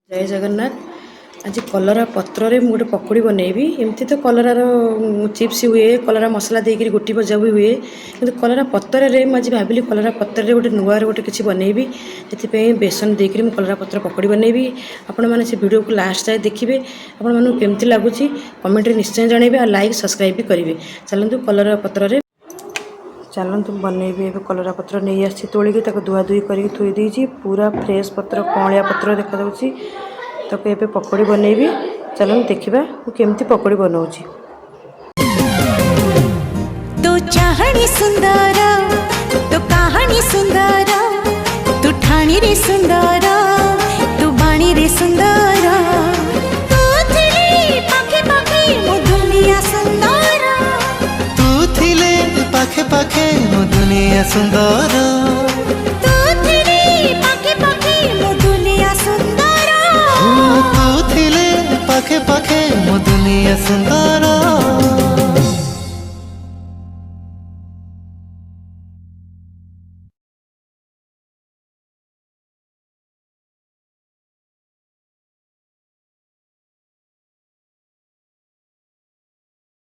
जय जगन्नाथ। आज कलरा पत्र रे गोटे पकोड़ी बनैबी। एमती तो कलरार चिप्स हुए, कलरा मसला देकर गोटी भजा भी हुए, कि कलरा पत्र रे आज भाविली कलरा पत्र रे गोटे नुआ गोटे किसी बनैबी। से बेसन देकर मुझे कलरा पत्र पकोड़ी बनैबी। आपण मैंने से वीडियो को लास्ट जाए देखिए। आपण मानू केमती लगुच कमेंट निश्चय जनइबे और लाइक सब्सक्राइब भी करेंगे। चलतु कलरा पत्र रे चलतु बनैबी। ए कलरा पत्र नहीं आसी तोलिकी धुआ धुई करके थोई देती। पूरा फ्रेश पत्र कौलिया पत्र देखा ताको एबे पकोड़ी बनैबी। चलन देखिबा मु केमती पकोड़ी बनाउची। तो चाहणी सुंदर तो कहानी सुंदर तू ठाणी रे सुंदर तू बाणी रे सुंदर तू थिले पाखे पाखे मो दुनिया सुंदर तू थिले पाखे पाखे मो दुनिया सुंदर तू थिले पाखे पाखे मो दुनिया सुंदर तू थिले पाखे पाखे मो दुनिया सुंदर।